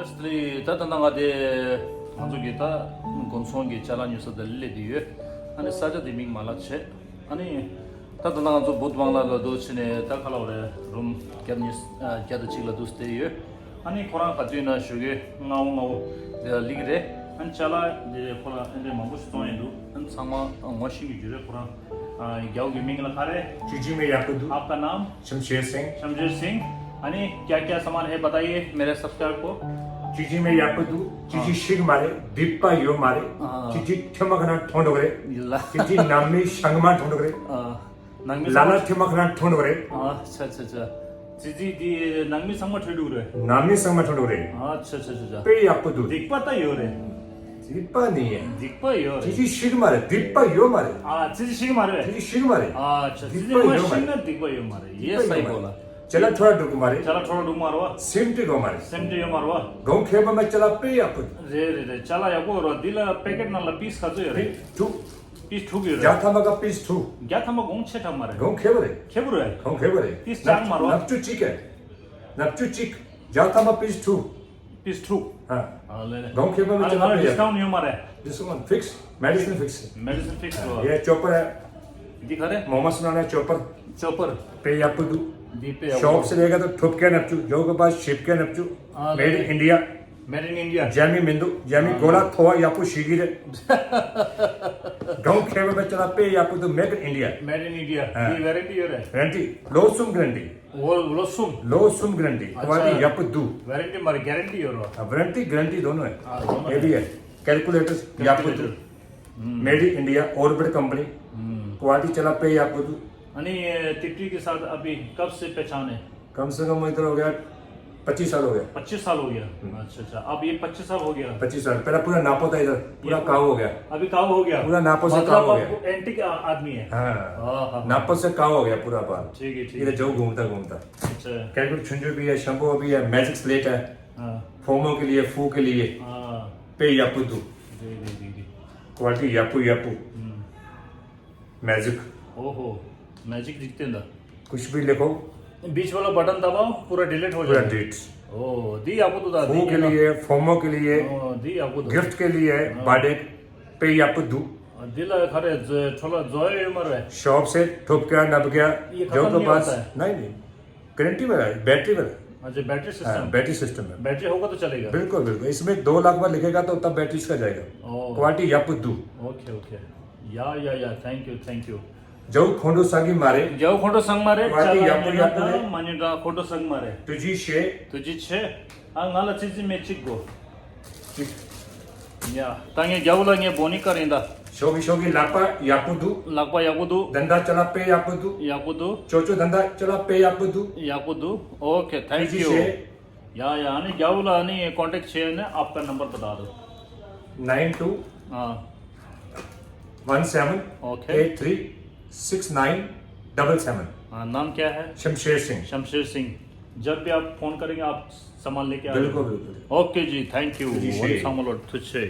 Tesli tatanga de hanzugi ta gonsongi chalan yusa dalile diye ani saja di ming malache ani tatanga hanzu budwangla la do chine ta khalawre room kernis jada chila duste ye ani khorang kadina shuge ngau de ligre an chala de khora ende mabush toindu an sama washing jure khora gyaugi ming la khare जीजी में याकुदू आपका नाम शमशेर सिंह अनि क्या-क्या सामान है बताइए मेरे सब्सक्राइबर को जीजी में याकुदू जीजी शिग मारे दीपा यो मारे जीजी ठमकना ठोंडोगरे ಇಲ್ಲ जीजी नामी संगमा ठोंडोगरे नंगमी लाला ठमकना ठोंडोगरे अच्छा जीजी दी नंगमी संग ठेडुरे नामी संगमा ठोंडोगरे अच्छा पे याकुदू दिक्पता योरे दीपा नहीं है दिक्पा योरे जीजी शिग मारे दीपा यो मारे जीजी शिग मारे जीजी शिग मारे अच्छा जीजी दिक्पा यो मशीन मारे। दिक्पा यो मारे ये दिक्पा सही यो बोला चला थोड़ा डुक मारे चला थोड़ा डू मारवा सिमटी गो मारे सेमटे यो मारवा गाँव खेबा में चला पे याकुदू रे चला याको रो दिला पैकेट नला पीस खाजो योरे टू पीस ठुक योरे जाता मगा पीस टू क्या था म गोंग छेटा मारे गाँव खेबरे खेबुरे गाँव खेबरे पीस चांग मारवा नपचू चिक है नपचू चिक जाता मा पीस टू पीस ठुक हाँ ले गाँव खेबा में चला पे डिस्काउंट यो मारे This one fix, medicine fix. Medicine fix हो ये चॉपर है, दिखा रहे मोहम्मद सुनाना है चॉपर चॉपर पे आपको दू दीपे शॉप से लेगा तो ठुप के नपचू जो के पास शिप के नपचू हाँ, made in India made in India जैमी मिंदू जैमी गोला थोआ यापू शिगिरे गांव खेमे में चला पे आपको तो made in India made in India हाँ। ये वारंटी हो रहा गारंटी लो सुम गारंटी वो लोसुम गारंटी क्वालिटी यापू दू वारंटी मारे गारंटी हो रहा वारंटी गारंटी दोनों है हाँ, दोनों ये भी है कैलकुलेटर्स यापू दू made in India orbit company quality चला पे आपको दू अनि तितली के साथ अभी कब से पहचान है कम से कम इधर हो गया 25 साल हो गया 25 साल हो गया अच्छा अब ये 25 साल हो गया 25 साल पहला पूरा नापो था इधर पूरा काव हो गया अभी काव हो गया पूरा नापो से काव हो गया मतलब एंटीक आदमी है हाँ नापो से काव हो गया पूरा बाल ठीक है इधर जो घूमता अच्छा कैलकुलेट छुंजू भी है शंभू भी है मैजिक स्लेट है हाँ फोमो के लिए फू के लिए हाँ पे यापू दू जी क्वालिटी यापू मैजिक ओहो मैजिक दिखते हैं ना कुछ भी लिखो बीच वाला बटन दबाओ पूरा डिलीट हो पूरा जाएगा डेट्स ओ दी आपको तो दादी फू के लिए फोमो के लिए दी आपको तो गिफ्ट के लिए बर्थडे पे यापू दू दिल खरे थोड़ा जॉय मर है शॉप से ठुप गया नप गया ये जो खत्म के नहीं पास होता है। नहीं बैटरी वाला है बैटरी वाला अच्छा बैटरी सिस्टम बैटरी सिस्टम है बैटरी होगा तो चलेगा बिल्कुल इसमें 2 लाख बार लिखेगा तो तब बैटरी का जाएगा ओ क्वालिटी यापुद्दू ओके या थैंक यू जो खोंडो सागी मारे जाऊ खोटो संग मारे वाटी चला यापू यापू रे. मानिगा खोटो संग मारे तुझी शे तुझी छे अंगाला चीजी में चिको या तांगे जाऊला ये बोनी करेंदा शोगी लापा यापुद्दू लगवा याकुदू धंधा चला पे यापुद्दू चोचो धंधा चला पे यापुद्दू ओके थैंक तुझी यू शे या आणि जाऊला आणि कांटेक्ट शेयर आपका नंबर बता दो 9217836977 ओके हाँ नाम क्या है शमशेर सिंह जब भी आप फोन करेंगे आप सामान लेके आ बिल्कुल ओके जी थैंक यू जी, वन सामान तुझे